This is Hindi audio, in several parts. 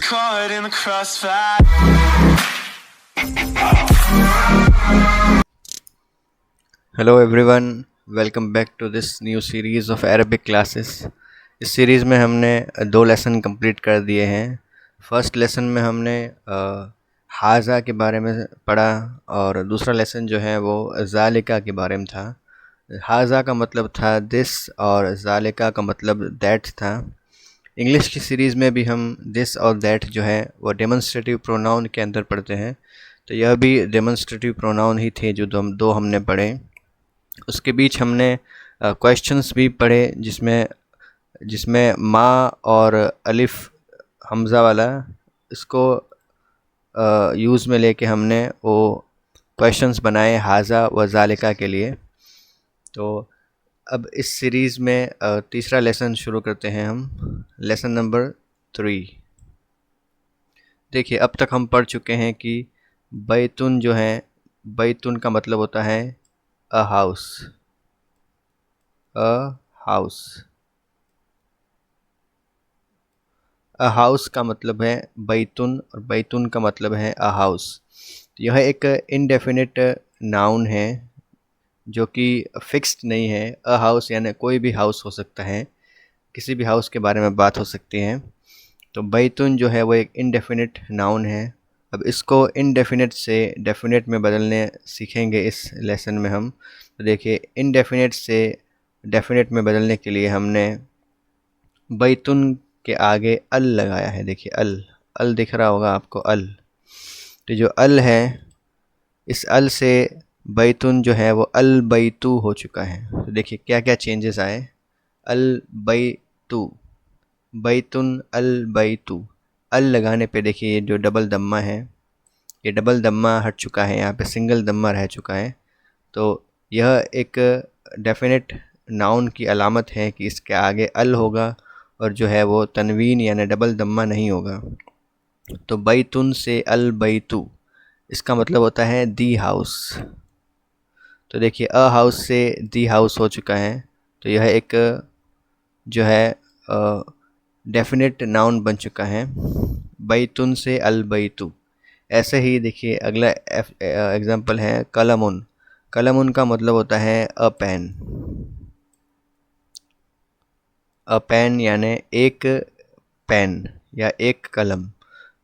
caught in the crossfire. Hello everyone, welcome back to this new series of Arabic classes. इस सीरीज़ में हमने दो लेसन कंप्लीट कर दिए हैं। फर्स्ट लेसन में हमने हाजा के बारे में पढ़ा और दूसरा लेसन जो है वो ज़ालिका के बारे में था। हाजा का मतलब था दिस और ज़ालिका का मतलब दैट था। इंग्लिश की सीरीज़ में भी हम दिस और दैट जो है वो डेमोन्स्ट्रेटिव प्रोनाउन के अंदर पढ़ते हैं, तो यह भी डेमोन्स्ट्रेटिव प्रोनाउन ही थे जो दो हमने पढ़े। उसके बीच हमने क्वेश्चंस भी पढ़े जिसमें जिसमें माँ और अलिफ हमज़ा वाला इसको यूज़ में लेके हमने वो क्वेश्चंस बनाए हाजा व ज़ालिका के लिए। तो अब इस सीरीज़ में तीसरा लेसन शुरू करते हैं हम, लेसन नंबर 3। देखिए, अब तक हम पढ़ चुके हैं कि बैतुन जो है, बैतुन का मतलब होता है a house. A house, a house का मतलब है बैतुन और बैतुन का मतलब है अ हाउस। तो यह एक इनडेफिनिट नाउन है जो कि फिक्स्ड नहीं है। अ हाउस यानी कोई भी हाउस हो सकता है, किसी भी हाउस के बारे में बात हो सकती है। तो बैतुन जो है वो एक इनडेफिनिट नाउन है। अब इसको इनडेफिनिट से डेफिनेट में बदलने सीखेंगे इस लेसन में हम। तो देखिए, इनडेफिनिट से डेफिनेट में बदलने के लिए हमने बैतुन के आगे अल लगाया है। देखिए, अल अल दिख रहा होगा आपको, अल। तो जो अल है, इस अल से बैतुन जो है वो अल बैतू हो चुका है। तो देखिए क्या क्या चेंजेस आए। अल बैतू, बैतुन अल बैतू। अल लगाने पे देखिए ये जो डबल दम्मा है, ये डबल दम्मा हट चुका है, यहाँ पे सिंगल दम्मा रह चुका है। तो यह एक डेफिनेट नाउन की अलामत है कि इसके आगे अल होगा और जो है वो तनवीन यानी डबल दम्मा नहीं होगा। तो बैतुन से अल बैतू, इसका मतलब होता है दी हाउस। तो देखिए, अ हाउस से दी हाउस हो चुका है। तो यह एक जो है डेफिनेट नाउन बन चुका है, बैतुन से अल बैतू। ऐसे ही देखिए अगला एग्जांपल है कलमुन। कलमुन का मतलब होता है अ पेन। अ पेन यानी एक पेन या एक कलम।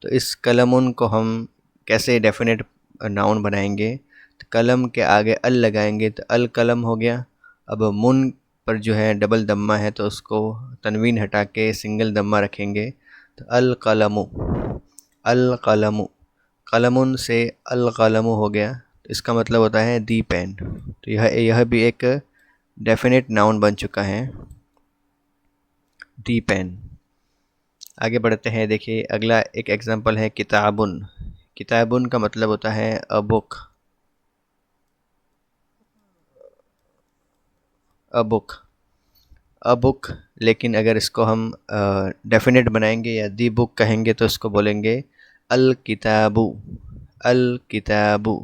तो इस कलमुन को हम कैसे डेफिनेट नाउन बनाएंगे? तो कलम के आगे अल लगाएंगे तो अल कलम हो गया। अब मुन पर जो है डबल दम्मा है तो उसको तनवीन हटा के सिंगल दम्मा रखेंगे, तो अल कलमु, अल कलमु। कलमुन से अल कलमु हो गया, तो इसका मतलब होता है दी पेन। तो यह भी एक डेफिनेट नाउन बन चुका है, दी पेन। आगे बढ़ते हैं। देखिए अगला एक एग्जांपल है किताबुन। किताबुन का मतलब होता है a book, a book, a book. लेकिन अगर इसको हम डेफिनेट बनाएंगे या दी बुक कहेंगे तो इसको बोलेंगे अल किताबु, अल किताबु,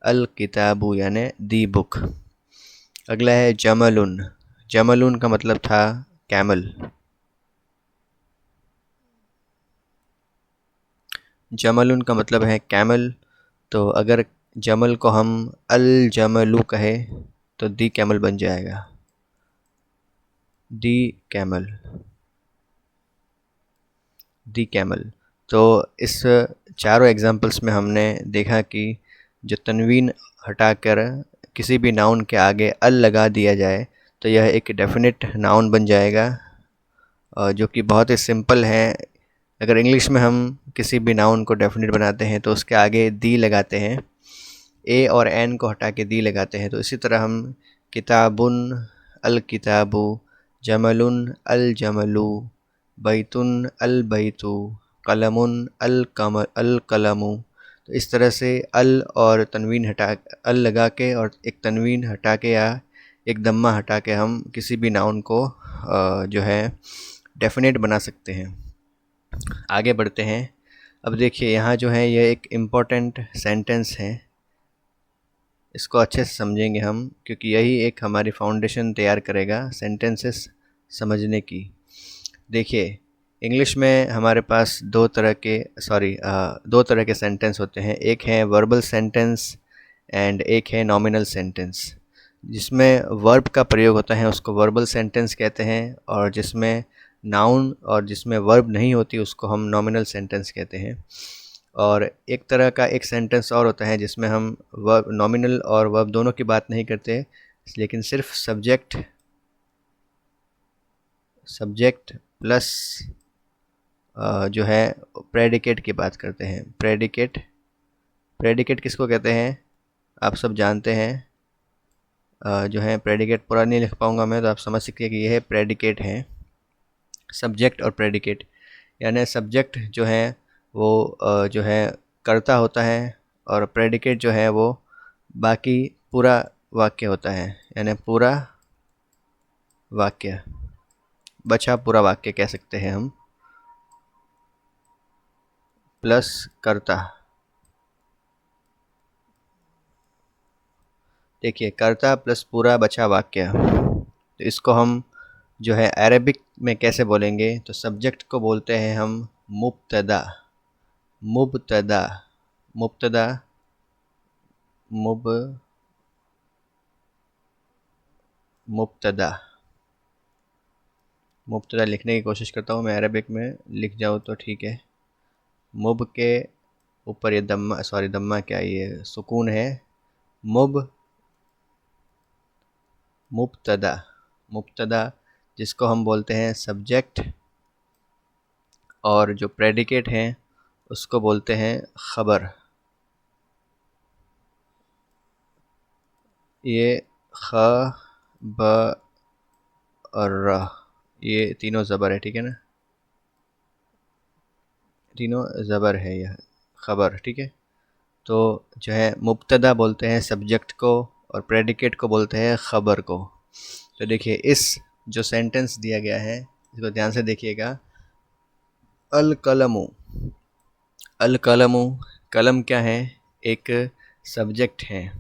अल किताबु यानी दी बुक। अगला है जमलुन। जमलुन का मतलब था कैमल। जमलुन का मतलब है कैमल। तो अगर जमल को हम अल जमलू कहे तो दी कैमल बन जाएगा, दी कैमल, दी कैमल। तो इस चारों एग्जांपल्स में हमने देखा कि जो तनवीन हटाकर किसी भी नाउन के आगे अल लगा दिया जाए तो यह एक डेफिनेट नाउन बन जाएगा, जो कि बहुत ही सिंपल है। अगर इंग्लिश में हम किसी भी नाउन को डेफिनेट बनाते हैं तो उसके आगे दी लगाते हैं, ए और एन को हटा के दी लगाते हैं। तो इसी तरह हम किताबुन अल किताबु, जमलुन अल जमलु, बैतुन अल बैतु, कलमुन अल कलमु। तो इस तरह से अल और तनवीन हटा, अल लगा के और एक तनवीन हटा के या एक दम्मा हटा के हम किसी भी नाउन को जो है डेफिनेट बना सकते हैं। आगे बढ़ते हैं। अब देखिए यहाँ जो है यह एक इम्पॉर्टेंट सेंटेंस है, इसको अच्छे से समझेंगे हम क्योंकि यही एक हमारी फाउंडेशन तैयार करेगा सेंटेंसेस समझने की। देखिए, इंग्लिश में हमारे पास दो तरह के सेंटेंस होते हैं। एक है वर्बल सेंटेंस एंड एक है नॉमिनल सेंटेंस। जिसमें वर्ब का प्रयोग होता है उसको वर्बल सेंटेंस कहते हैं, और जिसमें नाउन और जिसमें वर्ब नहीं होती उसको हम नॉमिनल सेंटेंस कहते हैं। और एक तरह का एक सेंटेंस और होता है जिसमें हम वर्ब, नॉमिनल और वर्ब दोनों की बात नहीं करते, लेकिन सिर्फ सब्जेक्ट प्लस जो है प्रेडिकेट की बात करते हैं। प्रेडिकेट किसको कहते हैं आप सब जानते हैं। जो है प्रेडिकेट पूरा नहीं लिख पाऊँगा मैं, तो आप समझ सकते हैं कि यह प्रेडिकेट है। सब्जेक्ट और प्रेडिकेट, यानी सब्जेक्ट जो है वो जो है कर्ता होता है, और प्रेडिकेट जो है वो बाकी पूरा वाक्य होता है, यानी पूरा वाक्य, बचा पूरा वाक्य कह सकते हैं हम, प्लस कर्ता। देखिए कर्ता प्लस पूरा बचा वाक्य, तो इसको हम जो है अरेबिक में कैसे बोलेंगे, तो सब्जेक्ट को बोलते हैं हम मुब्तदा। मुब्तदा मुब्तदा मुब मुब्तदा मुब्तदा लिखने की कोशिश करता हूँ मैं, अरेबिक में लिख जाऊँ तो ठीक है। मुब के ऊपर ये दम्मा क्या, ये सुकून है। मुब्तदा मुब्तदा जिसको हम बोलते हैं सब्जेक्ट, और जो प्रेडिकेट हैं उसको बोलते हैं ख़बर। ये ख ब और र, ये तीनों ज़बर है, ठीक है ना, तीनों ज़बर है यह ख़बर, ठीक है। तो जो है मुब्तदा बोलते हैं सब्जेक्ट को, और प्रेडिकेट को बोलते हैं ख़बर को। तो देखिए इस जो सेंटेंस दिया गया है इसको ध्यान से देखिएगा। अल कलमु, अल कलमु, कलम क्या है, एक सब्जेक्ट है।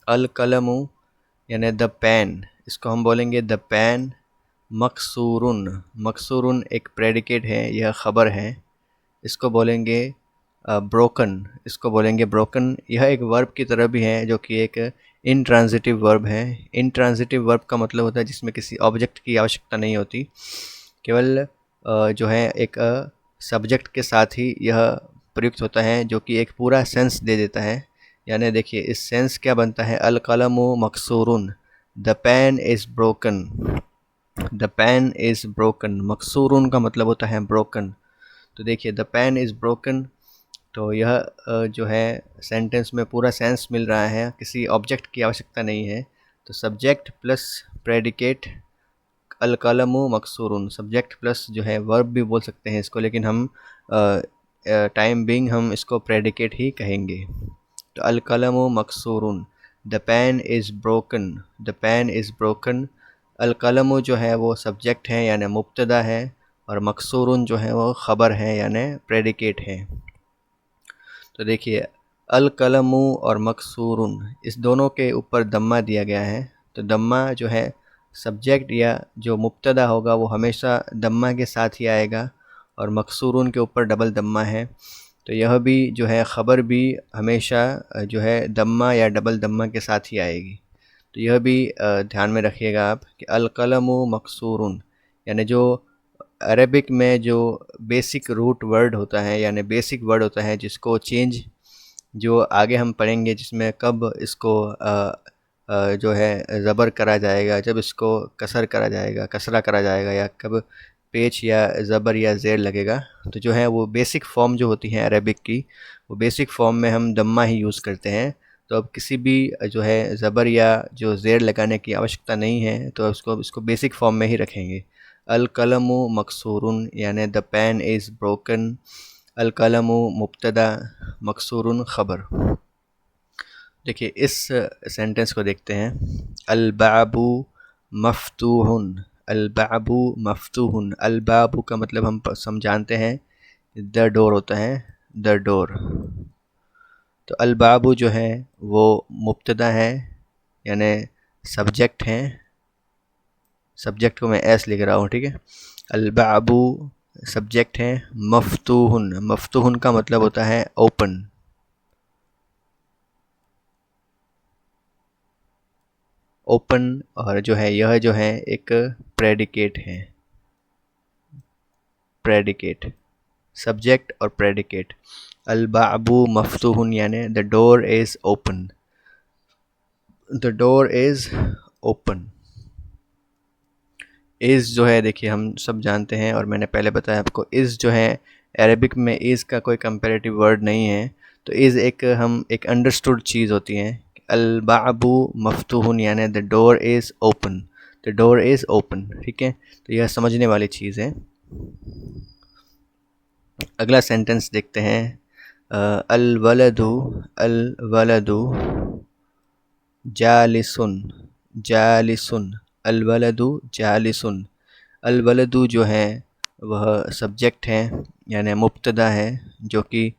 अल कलमु यानी द पेन, इसको हम बोलेंगे द पेन। मकसूरुन, मकसूरुन एक प्रेडिकेट है, यह ख़बर है, इसको बोलेंगे ब्रोकन, इसको बोलेंगे ब्रोकन। यह एक वर्ब की तरह भी है जो कि एक इनट्रांजिटिव वर्ब है। इनट्रांजिटिव वर्ब का मतलब होता है जिसमें किसी ऑब्जेक्ट की आवश्यकता नहीं होती, केवल जो है एक सब्जेक्ट के साथ ही यह प्रयुक्त होता है, जो कि एक पूरा सेंस दे देता है। यानी देखिए इस सेंस क्या बनता है, अल कलमु मकसूरुन, the pen is broken, the pen is broken. मकसूरुन का मतलब होता है ब्रोकन। तो देखिए द पेन इज़ ब्रोकन, तो यह जो है सेंटेंस में पूरा सेंस मिल रहा है, किसी ऑब्जेक्ट की आवश्यकता नहीं है। तो सब्जेक्ट प्लस प्रेडिकेट, अल कलमु मकसूरुन, सब्जेक्ट प्लस जो है वर्ब भी बोल सकते हैं इसको, लेकिन हम टाइम बिंग हम इसको प्रेडिकेट ही कहेंगे। तो अल कलमु मकसूरुन, the pen is broken, the pen is broken. अल कलमु जो है वो सब्जेक्ट है यानी मुब्तदा है, और मकसूरुन जो है वो ख़बर है यानी प्रेडिकेट है। तो देखिए अल कलमु और मकसूरुन, इस दोनों के ऊपर दम्मा दिया गया है। तो दम्मा जो है सब्जेक्ट या जो मुब्तदा होगा वो हमेशा दम्मा के साथ ही आएगा, और मकसूरुन के ऊपर डबल दम्मा है। तो यह भी जो है ख़बर भी हमेशा जो है दम्मा या डबल दम्मा के साथ ही आएगी। तो यह भी ध्यान में रखिएगा आप कि अल कलमु मकसूरुन, यानी जो अरेबिक में जो बेसिक रूट वर्ड होता है, यानी बेसिक वर्ड होता है जिसको चेंज जो आगे हम पढ़ेंगे, जिसमें कब इसको जो है ज़बर करा जाएगा, जब इसको कसर करा जाएगा, कसरा करा जाएगा, या कब पेच या ज़बर या ज़ेर लगेगा। तो जो है वो बेसिक फॉर्म जो होती है अरेबिक की, वो बेसिक फॉर्म में हम दम्मा ही यूज़ करते हैं। तो अब किसी भी जो है ज़बर या जो ज़ेर लगाने की आवश्यकता नहीं है, तो इसको बेसिक फॉर्म में ही रखेंगे। अल कलमु मकसूरुन यानी द पेन इज़ ब्रोकन, अल कलमु मुब्तदा, मकसूरुन ख़बर। देखिए इस सेंटेंस को देखते हैं। अल बाबू मफ्तूहुन, अल बाबू मफ्तूहुन। अल बाबू का मतलब हम समझाते हैं द डोर होता है, द डोर। तो अल बाबू जो है वो मुब्तदा है यानी सब्जेक्ट हैं, सब्जेक्ट को मैं एस लिख रहा हूँ, ठीक है। अल बाबू सब्जेक्ट हैं मफ्तूहुन। मफ्तूहुन का मतलब होता है ओपन। ओपन और जो है यह जो है एक प्रेडिकेट है। प्रेडिकेट, सब्जेक्ट और प्रेडिकेट। अल बाबू मफ्तूहुन यानी the door is open. The door is open. Is जो है देखिए हम सब जानते हैं और मैंने पहले बताया आपको, इज़ जो है अरेबिक में इज़ का कोई कंपैरेटिव वर्ड नहीं है। तो इज़ एक अंडरस्टूड चीज़ होती है। अल बाबू मफ्तूहुन यानी the door is open. The door is open, ठीक है। तो यह समझने वाली चीज़ है। अगला सेंटेंस देखते हैं। अल वलदु, अल वलदु जालिसुन, जालिसुन। अल वलदु जालिसुन। अल वलदु जो है वह सब्जेक्ट है यानी मुब्तदा है, जो कि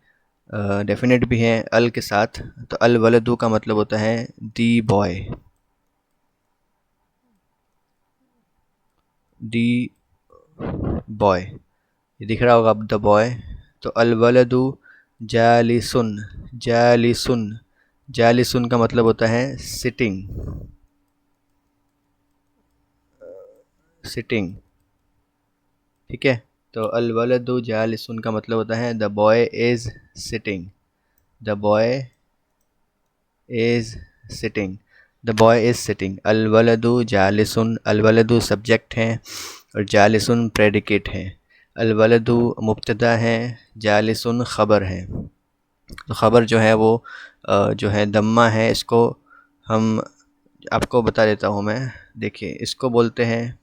डेफिनेट भी है अल के साथ। तो अल वलदु का मतलब होता है दी बॉय। दी बॉय, ये दिख रहा होगा अब, द बॉय। तो अल वलदु जालिसुन, जालिसुन। जालिसुन का मतलब होता है सिटिंग, सिटिंग, ठीक है। तो अल वलदु जालिसुन का मतलब होता है the boy is sitting. The boy is sitting. The boy is sitting. अल वलदु जालिसुन। अल वलदु सब्जेक्ट हैं और जालिसुन प्रेडिकेट हैं। अल वलदु मुब्तदा है, जालिसुन ख़बर है। तो ख़बर जो है वो जो है दम्मा है। इसको हम आपको बता देता हूँ मैं। देखिए इसको बोलते हैं,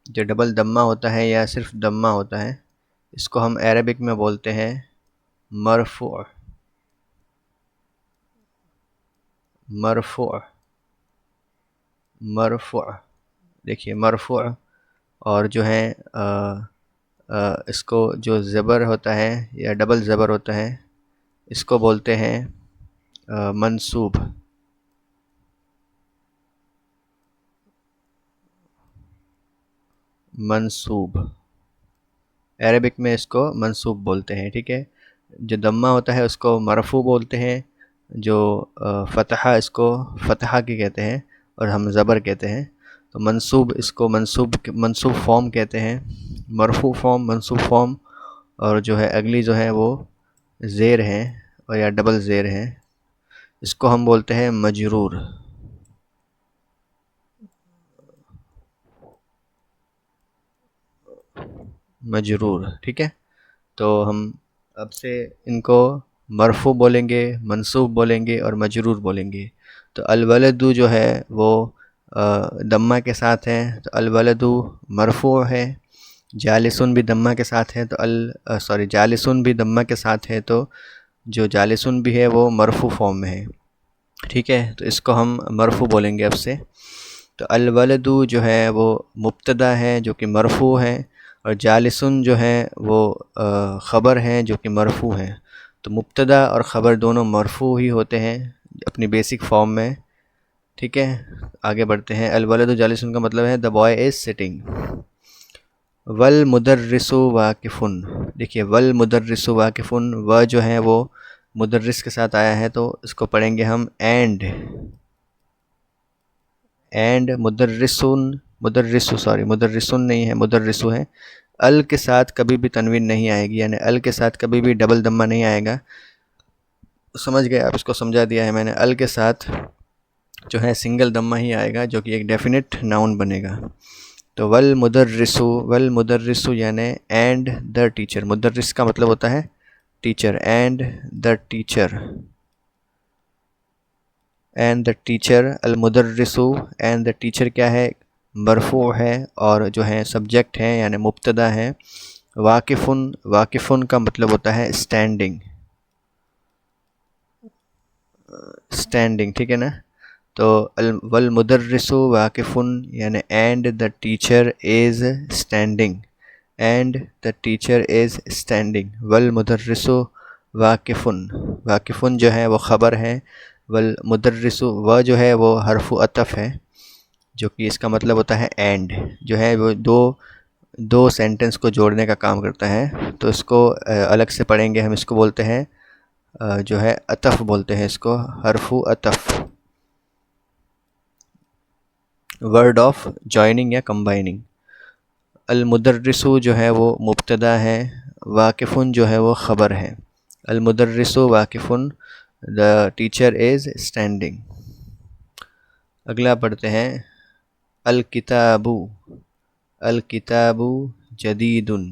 जो डबल दम्मा होता है या सिर्फ दम्मा होता है, इसको हम अरबिक में बोलते हैं मरफू। मरफू, मरफू। देखिए मरफू। और जो है इसको जो ज़बर होता है या डबल ज़बर होता है, इसको बोलते हैं मंसूब। मंसूब, अरबिक में इसको मंसूब बोलते हैं, ठीक है। जो दम्मा होता है उसको मरफू बोलते हैं। जो फ़तहा, इसको फ़तहा की कहते हैं और हम ज़बर कहते हैं। तो मंसूब, इसको मंसूब फॉर्म कहते हैं। मरफू फॉर्म, मंसूब फॉर्म। और जो है अगली जो है वो ज़ेर है और या डबल ज़ेर है, इसको हम बोलते हैं मजरूर। मजरूर, ठीक है। तो हम अब से इनको मरफू बोलेंगे, मंसूब बोलेंगे और मजरूर बोलेंगे। तो अलवलदु जो है वो दम्मा के साथ है, तो अलवलदु मरफू है। जालिसुन भी दम्मा के साथ है, तो जालिसुन भी दम्मा के साथ है, तो जो जालिसुन भी है वो मरफू फॉर्म में है, ठीक है। तो इसको हम मरफू बोलेंगे अब से। तो अलवलदु जो है वो मुब्तदा है जो कि मरफू है, और जालिसुन जो है वो ख़बर है जो कि मरफू है। तो मुब्तदा और ख़बर दोनों मरफू ही होते हैं अपनी बेसिक फॉर्म में, ठीक है। आगे बढ़ते हैं। अलवलदु जालिसुन का मतलब है द बॉय इज़ सिटिंग। वल मुदर्रिसु वाकिफ़ुन। देखिए वल मुदर्रिसु वाकिफ़ुन, वह जो है वो मुदर्रिस के साथ आया है, तो इसको पढ़ेंगे हम एंड मुदर्रिसुन। मुदर्रिसुन नहीं है, मुदर्रिसु है। अल के साथ कभी भी तनवीन नहीं आएगी, यानी अल के साथ कभी भी डबल दम्मा नहीं आएगा। समझ गए आप, इसको समझा दिया है मैंने। अल के साथ जो है सिंगल दम्मा ही आएगा, जो कि एक डेफिनेट नाउन बनेगा। तो वल मुदर्रिसु यानी एंड द टीचर। मुदर्रिस का मतलब होता है teacher. And the teacher, and the teacher. अल मुदर्रिसु, एंड द टीचर क्या है, मरफू है और जो है सब्जेक्ट है यानी मुब्तदा है। वाकिफ़ुन, वाकिफ़ुन का मतलब होता है स्टैंडिंग, स्टैंडिंग, ठीक है ना। तो वल मुदर्रिसु वाकिफ़ुन यानी and the teacher is standing. And the teacher is standing. वल मुदर्रिसु वाकिफ़ुन, वाकिफ़ुन जो है वो ख़बर है। वल मुदर्रिसु, वह जो है वो हरफ़ु अतफ़ है, जो कि इसका मतलब होता है एंड। जो है वो दो दो सेंटेंस को जोड़ने का काम करता है। तो इसको अलग से पढ़ेंगे हम। इसको बोलते हैं जो है अतफ़ बोलते हैं इसको, हरफु अतफ़, वर्ड ऑफ जॉइनिंग या कंबाइनिंग। अल मुदर्रिसु जो है वो मुब्तदा है, वाकिफ़ुन जो है वो ख़बर है। अल मुदर्रिसु वाकिफ़ुन, द टीचर इज़ स्टैंडिंग। अगला पढ़ते हैं अल किताबु, अल किताबु जदीदुन,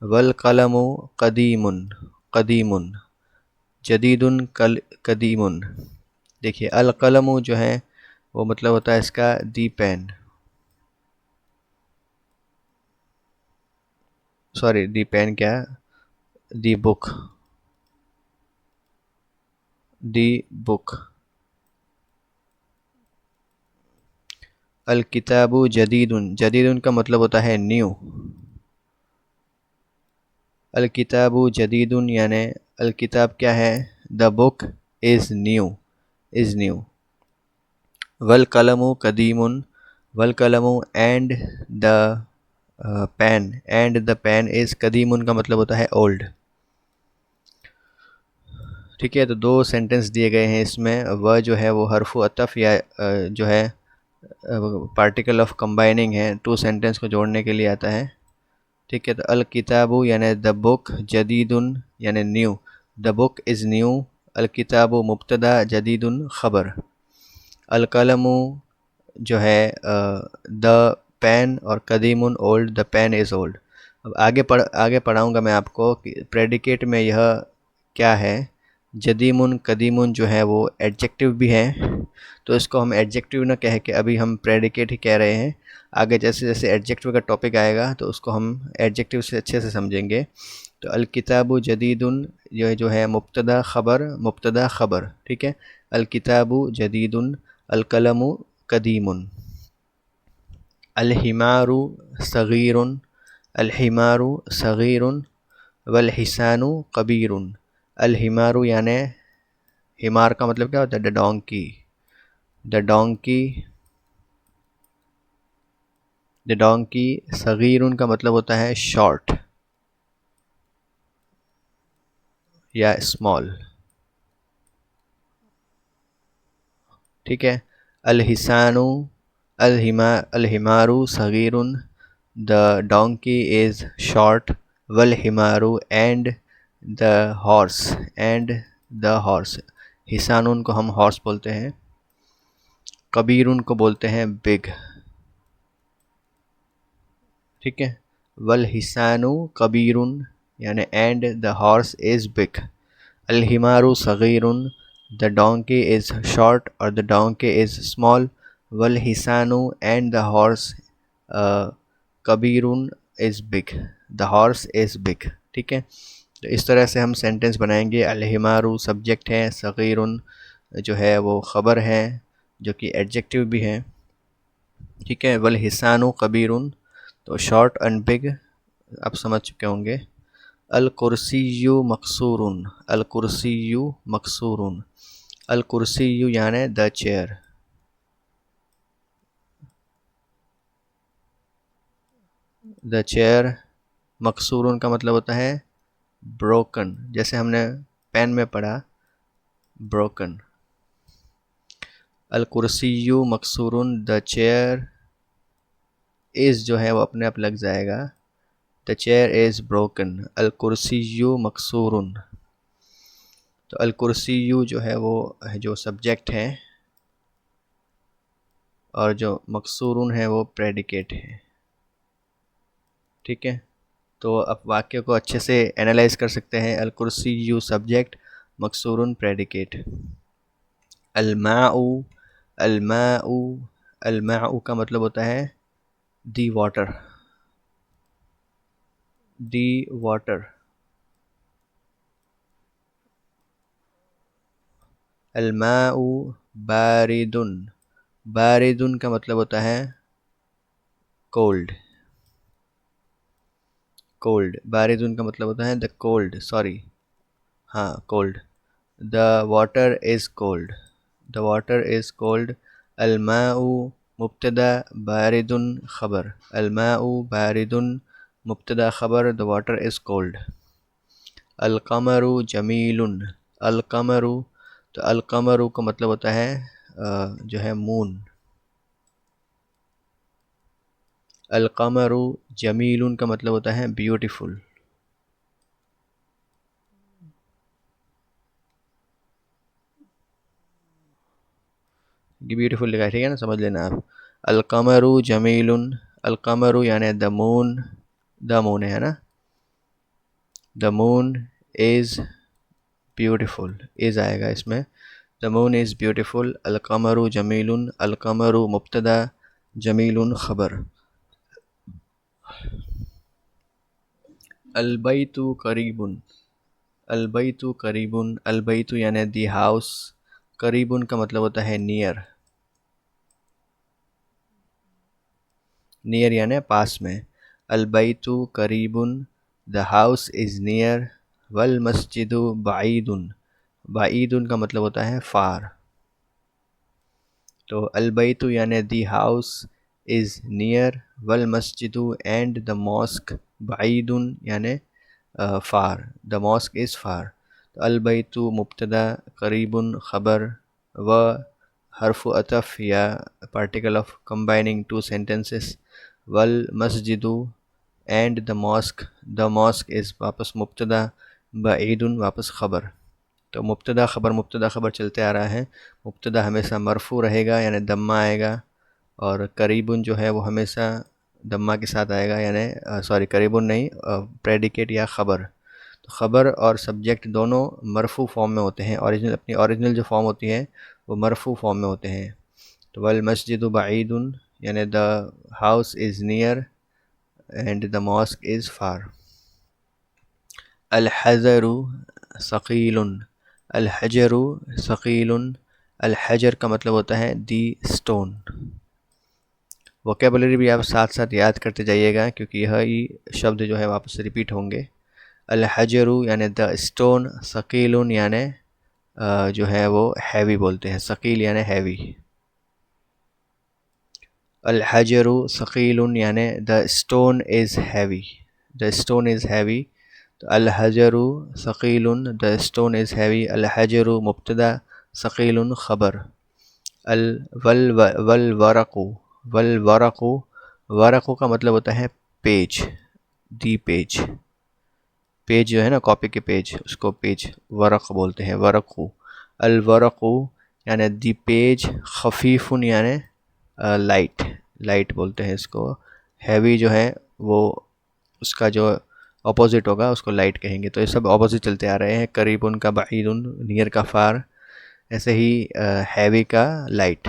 वल कलमु कदीमुन, कदीमुन, जदीदुन कल कदीमुन। देखिए अल कलमु जो है वो मतलब होता है इसका दी पेन, सॉरी दी पेन क्या, दी बुक, दी बुक। अल किताबु जदीदुन, जदीदुन का मतलब होता है न्यू। अल किताबु जदीदुन यानी अल किताब क्या है, the book is new, is new. वल कलमु कदीमुन, वल कलमु and the pen, and the pen is कदीमुन का मतलब होता है ओल्ड। ठीक है, तो दो सेंटेंस दिए गए हैं इसमें। वह जो है वो हरफु अतफ़ या जो है पार्टिकल ऑफ कंबाइनिंग है, टू सेंटेंस को जोड़ने के लिए आता है। ठीक है, तो अल किताबु यानी द बुक, जदीदुन यानी new, the book is new, अल किताबु मुब्तदा, जदीदुन ख़बर। अल कलमु जो है द पेन, और कदीमुन old, the pen is old. अब आगे पढ़ाऊँगा मैं आपको कि प्रेडिकेट में यह क्या है। जदीमुन कदीमुन जो है वो एडजेक्टिव भी है, तो इसको हम एडजेक्टिव ना कह के अभी हम प्रेडिकेट ही कह रहे हैं। आगे जैसे जैसे एडजेक्टिव का टॉपिक आएगा तो उसको हम एडजेक्टिव से अच्छे से समझेंगे। तो अल किताबु जदीदुन जो है मुब्तदा ख़बर, मुब्तदा ख़बर। ठीक है, अल किताबु जदीदुन, अल कलमु कदीमुन। अल हिमारु सगीरुन, अल हिमारु सगीरुन, वल हिसानु कबीरुन। अल हिमारु यानी हिमार का मतलब क्या होता है, the donkey, the donkey, the donkey. सगीरुन का मतलब होता है शॉर्ट या स्मॉल। ठीक है, अल हिसानु, अल हिमारू सगीरुन, द डोंकी इज़ शॉर्ट, वल हिमारू and the horse, and the horse. हिसानुन को हम हॉर्स बोलते हैं, कबीरुन को बोलते हैं बिग। ठीक है, वल हिसानु कबीरुन यानी and the horse is big. अल हिमारू सगीरुन, द डोंकी इज़ शॉर्ट और द डोंकी इज़ स्मॉल। वल हिसानु एंड द हॉर्स कबीरुन is big, the horse is big. ठीक है, तो इस तरह से हम सेंटेंस बनाएंगे। अल हिमारू सब्जेक्ट है, सगीरुन जो है वो ख़बर है जो कि एडजेक्टिव भी है। ठीक है, वल हिसानु कबीरुन तो शॉर्ट एंड बिग, आप समझ चुके होंगे। अल कुर्सियु मकसूरुन, अल कुर्सियु मकसूरुन, अल कुर्सियु यानी द चेयर, द चेयर। मकसूरुन का मतलब होता है ब्रोकन, जैसे हमने पेन में पढ़ा ब्रोकन। अल कुर्सियु मकसूरुन, द चेयर इज़ जो है वो अपने आप लग जाएगा, द चेयर इज़ ब्रोकन। अल कुर्सियु मकसूरुन, तो अल कुर्सियु जो है वो जो सब्जेक्ट है और जो मकसूरुन है वो प्रेडिकेट है। ठीक है, तो अब वाक्य को अच्छे से एनालाइज कर सकते हैं। अल कुर्सियु सब्जेक्ट, मकसूरुन प्रेडिकेट। अलमाउ, अलमाउ, अलमाउ का मतलब होता है दी वाटर, दी वाटर। अलमाउ बारिदुन, बारिदुन का मतलब होता है कोल्ड, कोल्ड। बारिदुन का मतलब होता है द कोल्ड, सॉरी, हाँ cold. The water is cold, the water is cold. अलमाउ मुब्तदा बारिदुन ख़बर, अलमाउ बारिदुन मुब्तदा ख़बर, द वाटर इज़ कोल्ड। अलक़मरु जमीलुन, अलक़मरु, तो अलक़मरु का मतलब होता है जो है मून। अलक़मरु जमीलुन का मतलब होता है ब्यूटीफुल। ब्यूटीफुल लिखा है, ठीक है ना, समझ लेना आप। अलक़मरु जमीलुन, अलक़मरु यानी द मून है ना, the moon is beautiful, is आएगा इसमें। द मून इज़ ब्यूटीफुल, अलक़मरु जमीलुन, अलक़मरु मुब्तदा, जमीलुन ख़बर। अलबैतु करीबुन, अलबैतु करीबुन, अलबैतु यानी दी हाउस, करीबुन का मतलब होता है नियर, नियर यानी पास में। अलबैतु करीबुन, द हाउस इज़ नियर। वल मस्जिदु बाईदुन, बाईदुन का मतलब होता है फार। तो अलबैतु यानी दी हाउस इज़ नियर, वल मस्जिदु एंड द मॉस्क बाईदुन यानी फार, द मॉस्क इज़ फार। तो अलबैतु मुब्तदा, करीबुन ख़बर, व हर्फ़ अतफ़ या particle of combining two sentences, वल मस्जिदु एंड द मॉस्क इज़ वापस मुब्तदा, बाईदुन वापस ख़बर। तो मुब्तदा ख़बर चलते आ रहा है। मुब्तदा हमेशा मरफ़ू रहेगा यानी दम्मा आएगा, और करीबुन जो है वो हमेशा दम्मा के साथ आएगा, यानी सॉरी करीबुन नहीं, प्रेडिकेट या ख़बर। तो ख़बर और सब्जेक्ट दोनों मरफ़ू फॉर्म में होते हैं, अपनी ओरिजिनल जो फॉर्म होती है वो मरफ़ू फॉर्म में होते हैं। तो वल मस्जिदु बाईदुन यानी the house is near and the mosque is far. अल हज़रु सक़ीलुन, अल हजरु सक़ीलुन, अल हजर का मतलब होता है दी स्टोन। वोकेबलरी भी आप साथ साथ याद करते जाइएगा, क्योंकि यही शब्द जो है वापस रिपीट होंगे। अल हजरु यानी द स्टोन, सक़ीलुन यानी जो है वो हैवी बोलते हैं, सक़ील यानी हैवी। अल हजरु सक़ीलुन यानी the stone is heavy, the stone is heavy. तो अल हजरु सक़ीलुन, द स्टोन इज़ हैवी। अल हजरु मुब्तदा, सक़ीलुन ख़बर। अल वल वरक़ु, वल वरक़ु, वरक़ु का मतलब होता है पेज, दी पेज। पेज जो है ना, कॉपी के पेज, उसको पेज वरक़ बोलते हैं, वरक़ु। अल वरक़ु यानी दी पेज, ख़फ़ीफ़ुन यानी लाइट, लाइट बोलते हैं इसको। हैवी जो है वो उसका जो अपोजिट होगा उसको लाइट कहेंगे। तो ये सब अपोजिट चलते आ रहे हैं। करीबुन का बाईदुन, नियर का फार, ऐसे ही हैवी का लाइट।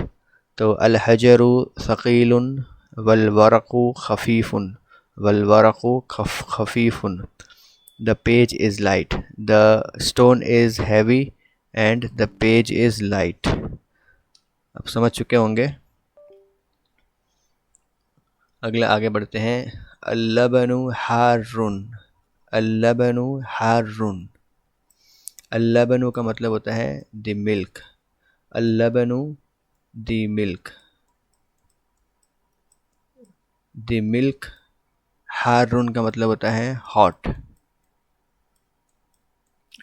तो अल हजरु सक़ीलुन वल वरक़ु ख़फ़ीफ़ुन, वल वरक़ु ख़फ़ीफ़ुन, the page is light, the stone is heavy and the page is light. अब समझ चुके होंगे। अगला आगे बढ़ते हैं। अल्लबनु हारुन, अल्लबनु हारुन, अल्लबनु का मतलब होता है द मिल्क, अल्लबनु द मिल्क, द मिल्क। हारुन का मतलब होता है हॉट,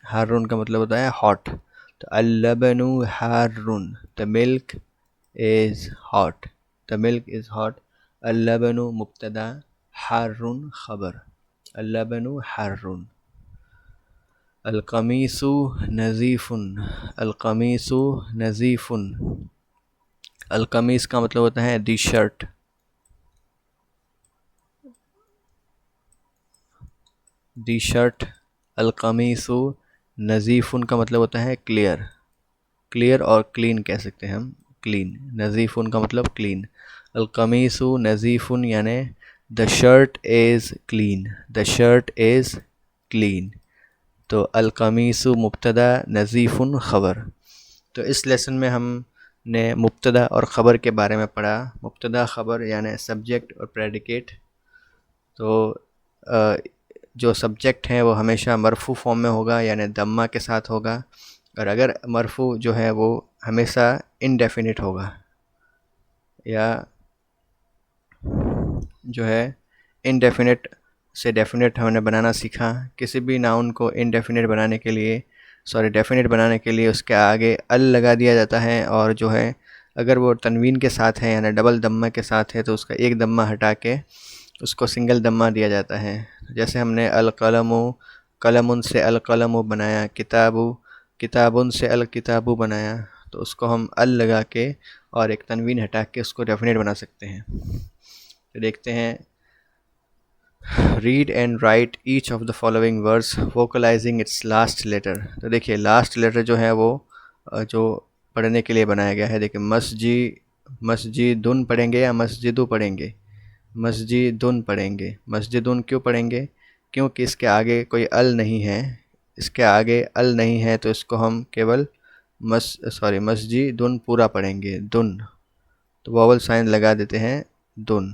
हारुन का मतलब होता है हॉट। तो अल्लबनु हारुन, the milk is hot, the milk is hot. अल्लबनु मुब्तदा, हारुन ख़बर। अल्लबनु हारुन। अलक़मीसु नज़ीफ़ुन, अलक़मीसु नज़ीफ़ुन, अलक़मीस का मतलब होता है दी शर्ट, दी शर्ट। अलक़मीसु नज़ीफ़ुन का मतलब होता है क्लियर, क्लियर और क्लीन कह सकते हैं हम, क्लीन। नज़ीफ़ुन का मतलब क्लीन। अलक़मीसु नज़ीफ़ुन यानी the shirt is clean, the shirt is clean. तो अलक़मीसु मुब्तदा, नज़ीफ़ुन ख़बर। तो इस लेसन में हमने मुब्तदा और ख़बर के बारे में पढ़ा। मुब्तदा ख़बर यानी सब्जेक्ट और प्रेडिकेट। तो जो सब्जेक्ट है वो हमेशा मरफ़ू फॉर्म में होगा यानी दम्मा के साथ होगा, और अगर मरफ़ू जो है वो हमेशा इनडेफिनिट होगा या जो है इनडेफिनेट से डेफिनेट हमने बनाना सीखा। किसी भी नाउन को इनडेफिनेट बनाने के लिए डेफिनेट बनाने के लिए उसके आगे अल लगा दिया जाता है, और जो है अगर वो तनवीन के साथ है यानी डबल दम्मा के साथ है तो उसका एक दम्मा हटा के उसको सिंगल दम्मा दिया जाता है। जैसे हमने अल कलमु कलमुन से अल कलमु बनाया, किताबु किताबुन से अल किताबु बनाया, तो उसको हम अल लगा के और एक तनवीन हटा के उसको डेफिनेट बना सकते हैं। तो देखते हैं, read and write each of the following words vocalising its last letter. तो देखिए लास्ट लेटर जो है वो जो पढ़ने के लिए बनाया गया है। देखिए मस्जिदुन पढ़ेंगे या मस्जिदु पढ़ेंगे? मस्जिदुन पढ़ेंगे। मस्जिदुन क्यों पढ़ेंगे? क्योंकि इसके आगे कोई अल नहीं है। इसके आगे अल नहीं है तो इसको हम केवल मस्जिदुन पूरा पढ़ेंगे, दुन। तो वॉवल साइन लगा देते हैं, दुन।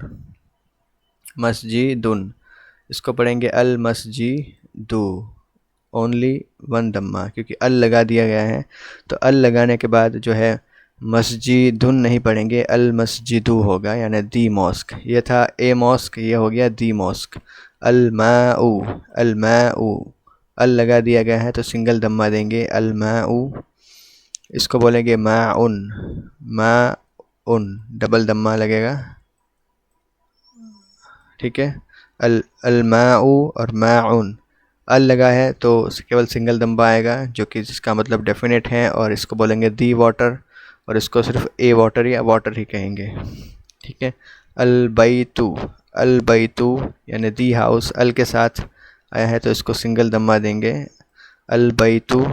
मस्जिदुन, इसको पढ़ेंगे अल मस्जिदु, ओनली वन दम्मा, क्योंकि अल लगा दिया गया है। तो अल लगाने के बाद जो है मस्जिदुन नहीं पढ़ेंगे, अल मस्जिदु होगा, यानी दी मॉस्क। ये था ए मॉस्क, ये हो गया दी मॉस्क। अल माउ अल लगा दिया गया है तो सिंगल दम्मा देंगे, अल माउ। इसको बोलेंगे माउन डबल दम्मा लगेगा, ठीक है। अल माउ और माउन, अल लगा है तो केवल सिंगल दम्बा आएगा, जो कि जिसका मतलब डेफिनेट है, और इसको बोलेंगे दी वाटर, और इसको सिर्फ ए वाटर या वाटर ही कहेंगे, ठीक है। अल बैतु यानी दी हाउस, अल के साथ आया है तो इसको सिंगल दम्मा देंगे, अल बैतु।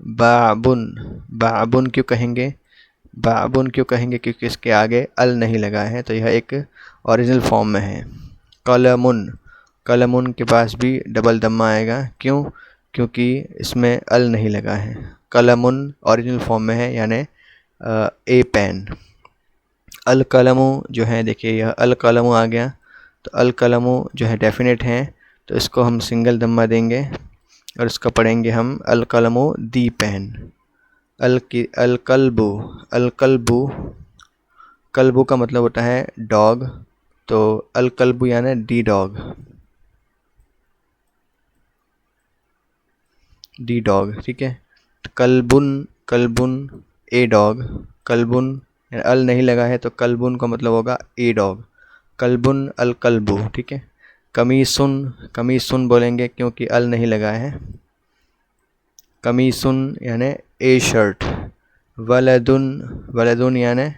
बाबुन क्यों कहेंगे? बाबुन क्यों कहेंगे? क्योंकि इसके आगे अल नहीं लगा है, तो यह एक ओरिजिनल फॉर्म में है। कलमुन के पास भी डबल दम्मा आएगा, क्यों? क्योंकि इसमें अल नहीं लगा है। कलमुन ओरिजिनल फॉर्म में है, यानी ए पेन। अल कलमु जो है, देखिए यह अल कलमु आ गया, तो अल कलमु जो है डेफिनेट है, तो इसको हम सिंगल दम्मा देंगे और इसको पढ़ेंगे हम अल कलमु दी पेन। अल कल्बु कल्बु का मतलब होता है डॉग, तो अल कल्बु यानी दी डॉग, दी डॉग, ठीक है। कल्बुन ए डॉग, कल्बुन अल नहीं लगा है तो कल्बुन का मतलब होगा ए डॉग, कल्बुन अल कल्बु, ठीक है। कमीसुन बोलेंगे क्योंकि अल नहीं लगा है, कमीसुन यानी ए शर्ट। वलदुन यानी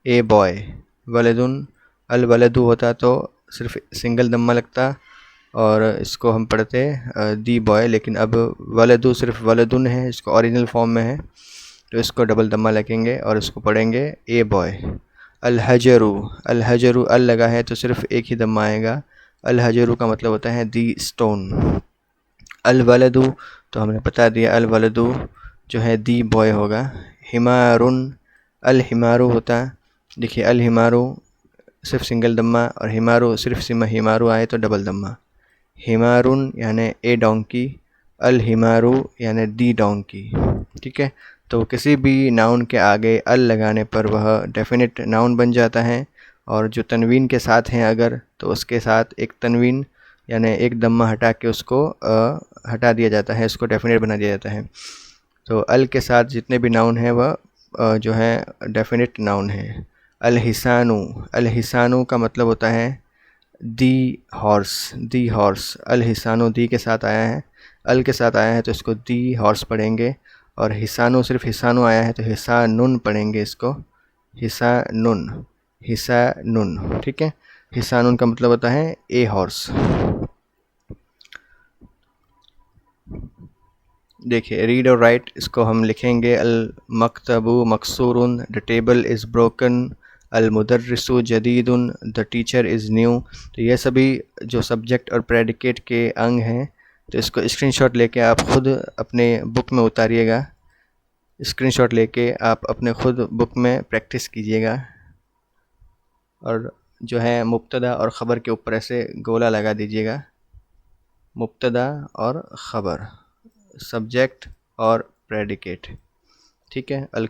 ए बॉय, वलदुन अल वलदु होता तो सिर्फ सिंगल दम्मा लगता और इसको हम पढ़ते दी बॉय, लेकिन अब वलदु सिर्फ वलदुन है, इसको ओरिजिनल फॉर्म में है, तो इसको डबल दम्मा लगेंगे और इसको पढ़ेंगे ए बॉय। अल हजरू अल लगा है तो सिर्फ एक ही दम्मा आएगा, अल हजरू का मतलब होता है दी स्टोन। अल वलदु तो हमने बता दिया, अल वलदु जो है दी बॉय होगा। हिमारुन अल हिमारू होता, देखिए अल हिमारू सिर्फ सिंगल दम्मा और हिमारू सिर्फ हिमारू आए तो डबल दम्मा। हिमारुन यानी ए डोंकी, अल हिमारू यानी दी डोंकी, ठीक है। तो किसी भी नाउन के आगे अल लगाने पर वह डेफिनेट नाउन बन जाता है, और जो तनवीन के साथ हैं अगर, तो उसके साथ एक तनवीन यानी एक दम्मा हटा के उसको हटा दिया जाता है, इसको डेफिनेट बना दिया जाता है। तो अल के साथ जितने भी नाउन हैं वह जो है डेफिनेट नाउन है। अल हिसानु का मतलब होता है दी हॉर्स। अल हिसानु दी के साथ आया है, अल के साथ आया है तो इसको दी हॉर्स पढ़ेंगे, और हिसानु सिर्फ हिसानु आया है तो हिसानुन पढ़ेंगे इसको, हिसानुन, ठीक है। हिसानुन का मतलब होता है ए हॉर्स। देखिए रीड और राइट, इसको हम लिखेंगे अल मकतबु मकसूरुन, द टेबल इज़ ब्रोकन, अल मुदर्रिसु जदीदुन, द टीचर इज़ न्यू। तो ये सभी जो सब्जेक्ट और प्रेडिकेट के अंग हैं, तो इसको स्क्रीनशॉट लेके आप ख़ुद अपने बुक में उतारिएगा, स्क्रीनशॉट लेके आप अपने ख़ुद बुक में प्रैक्टिस कीजिएगा, और जो है मुब्तदा और ख़बर के ऊपर ऐसे गोला लगा दीजिएगा, मुब्तदा और ख़बर, सब्जेक्ट और प्रेडिकेट, ठीक है। अल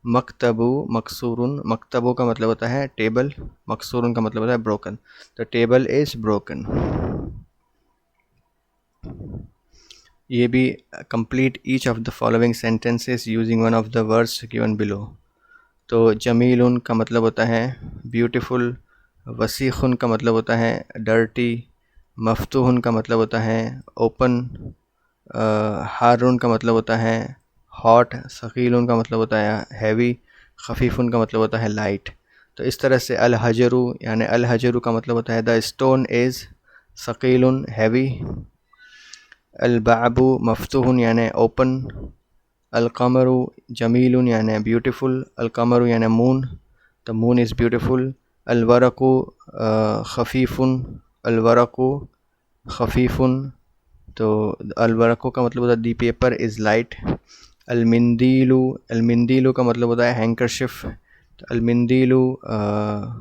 मकतबु मकसूरुन, मकतबु का मतलब होता है टेबल, मकसूरुन का मतलब होता है broken. The table is broken. ये भी complete each of the following sentences using one of the words given below. तो जमीलुन का मतलब होता है ब्यूटीफुल, वसीखुन का मतलब होता है डर्टी, मफ्तूहुन का मतलब होता है ओपन, हारून का मतलब होता है हॉट, सकीलुन का मतलब होता है हैवी, खफीफुन का मतलब होता है लाइट। तो इस तरह से अल हजरू यानी अल हजरू का मतलब होता है द स्टोन इज़ सकीलुन हैवी, अल बाबू मफ्तूहुन यानी ओपन, अल कमरू जमीलुन यानी ब्यूटीफुल, अल कमरू यानी moon, the moon is beautiful, अल वरकु खफीफुन, अल वरकु खफीफुन, तो अलवरको का मतलब होता है दी पेपर इज़ लाइट। अलमिंदीलू, अलमिंदीलू का मतलब होता है हैंकरशिफ। तो अलमिंदीलू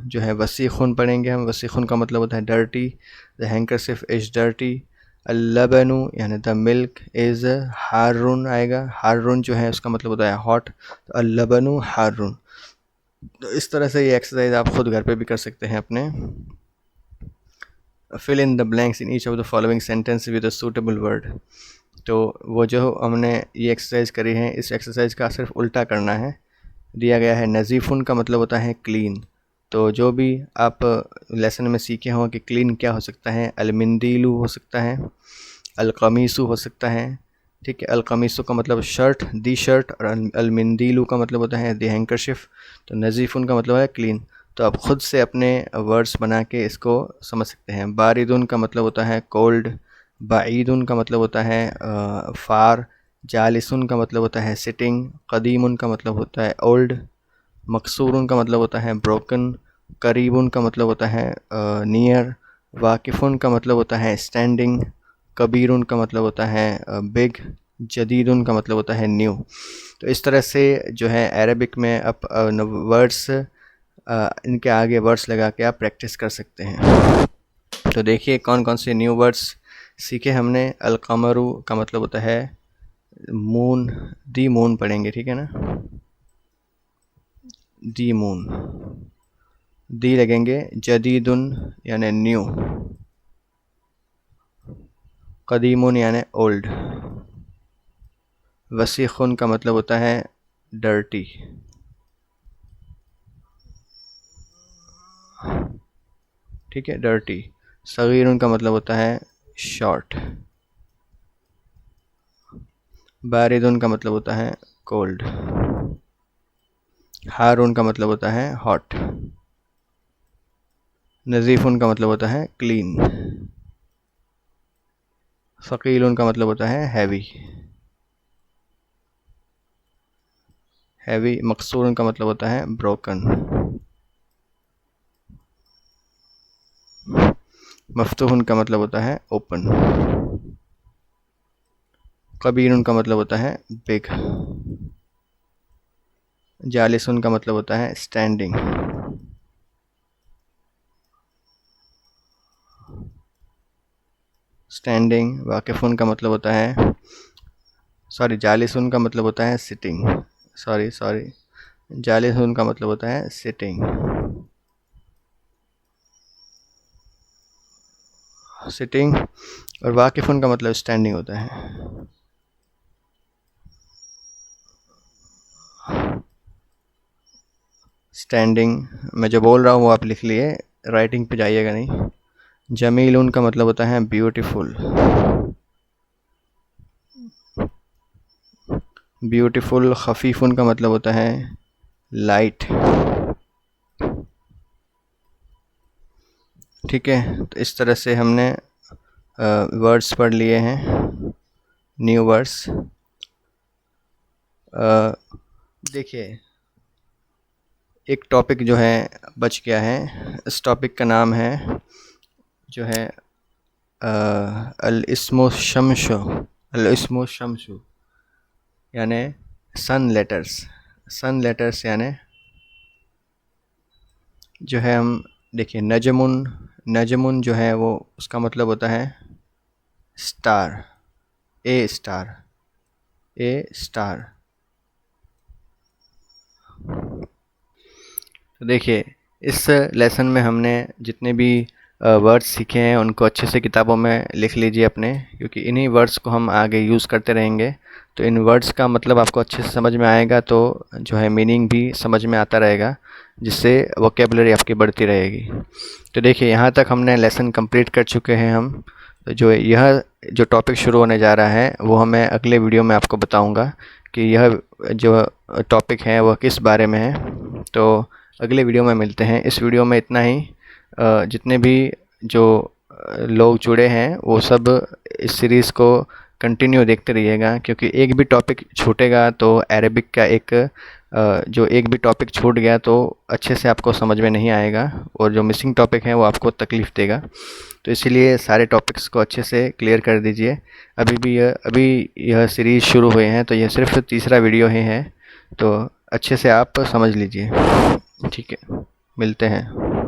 जो है वसीखुन पढ़ेंगे हम, वसीखुन का मतलब होता है डर्टी, द हैंकरशिफ इज़ डर्टी। अल्लबनु यानी द मिल्क इज़ हारुन आएगा, हारुन जो है उसका मतलब होता है हॉट, तो अल्लबनु हारुन। तो इस तरह से ये एक्सरसाइज आप ख़ुद घर पे भी कर सकते हैं अपने। Fill in the blanks in each of the following sentence with a suitable word. तो वो जो हमने ये एक्सरसाइज करी है, इस एक्सरसाइज का सिर्फ उल्टा करना है। दिया गया है नज़ीफ़ुन का मतलब होता है क्लीन। तो जो भी आप लेसन में सीखे हों कि क्लीन क्या हो सकता है, अलमिंदीलू हो सकता है, अलकमीसु हो सकता है, ठीक है। अलकमीसु का मतलब शर्ट, दी शर्ट, और अलमिंदीलू का मतलब होता है दी हैंकरशिफ। तो नज़ीफ़ुन का मतलब है क्लीन। तो आप ख़ुद से अपने वर्ड्स बना के इसको समझ सकते हैं। बारिदुन का मतलब होता है कोल्ड, बाईदुन का मतलब होता है फार, जालिसुन का मतलब होता है सिटिंग, कदीमुन का मतलब होता है ओल्ड, मकसूरुन का मतलब होता है ब्रोकन, करीबुन का मतलब होता है नियर, वाकिफ़ुन का मतलब होता है स्टैंडिंग, कबीरुन का मतलब होता है बिग, जदीदुन का मतलब होता है न्यू। तो इस तरह से जो है अरबिक में आप वर्ड्स इनके आगे वर्ड्स लगा के आप प्रैक्टिस कर सकते हैं। तो देखिए कौन कौन से न्यू वर्ड्स सीखे हमने। अलकमरू का मतलब होता है मून, दी मून पढ़ेंगे, ठीक है ना, दी मून, दी लगेंगे। जदीदुन यानी न्यू, कदीमुन यानी ओल्ड, वसीखुन का मतलब होता है डर्टी, ठीक है, डर्टी। सगीरुन का मतलब होता है शॉर्ट। बारिदुन का मतलब होता है कोल्ड। हारून का मतलब होता है हॉट। नज़ीफ़ुन का मतलब होता है क्लीन। सकीलुन का मतलब होता है हैवी। हैवी। मकसूरुन का मतलब होता है ब्रोकन। मफ्तूहुन का मतलब होता है ओपन। कबीरुन का मतलब होता है बिग। जालिसुन का मतलब होता है स्टैंडिंग। स्टैंडिंग। वाकिफ़ुन का मतलब होता है जालिसुन का मतलब होता है सिटिंग। सॉरी जालिसुन का मतलब होता है सिटिंग। सिटिंग। और वाकिफ़ुन का मतलब स्टैंडिंग होता है। स्टैंडिंग। मैं जो बोल रहा हूँ वो आप लिख लिए, राइटिंग पे जाइएगा नहीं। जमील उनका मतलब होता है ब्यूटीफुल। ब्यूटीफुल। खफीफ उनका मतलब होता है लाइट, ठीक है। तो इस तरह से हमने वर्ड्स पढ़ लिए हैं, न्यू वर्ड्स। देखिए एक टॉपिक जो है बच गया है, इस टॉपिक का नाम है जो है अल इस्मो शमशो, अल इस्मो शमशो यानि सन लेटर्स। सन लेटर्स यानि जो है हम देखिए नजमुन, नजमुन जो है वो उसका मतलब होता है स्टार, ए स्टार, ए स्टार। तो देखिए, इस लेसन में हमने जितने भी वर्ड्स सीखे हैं उनको अच्छे से किताबों में लिख लीजिए अपने, क्योंकि इन्हीं वर्ड्स को हम आगे यूज़ करते रहेंगे। तो इन वर्ड्स का मतलब आपको अच्छे से समझ में आएगा, तो जो है मीनिंग भी समझ में आता रहेगा, जिससे वोकेबलरी आपकी बढ़ती रहेगी। तो देखिए, यहाँ तक हमने लेसन कंप्लीट कर चुके हैं हम। तो जो टॉपिक शुरू होने जा रहा है वो मैं अगले वीडियो में आपको बताऊँगा कि यह जो टॉपिक है वह किस बारे में है। तो अगले वीडियो में मिलते हैं। इस वीडियो में इतना ही। जितने भी जो लोग जुड़े हैं वो सब इस सीरीज़ को कंटिन्यू देखते रहिएगा, क्योंकि एक भी टॉपिक छूटेगा तो अरेबिक का जो एक भी टॉपिक छूट गया तो अच्छे से आपको समझ में नहीं आएगा, और जो मिसिंग टॉपिक है वो आपको तकलीफ़ देगा। तो इसीलिए सारे टॉपिक्स को अच्छे से क्लियर कर दीजिए। अभी यह सीरीज़ शुरू हुए हैं, तो यह सिर्फ तीसरा वीडियो ही है, तो अच्छे से आप समझ लीजिए। ठीक है, मिलते हैं।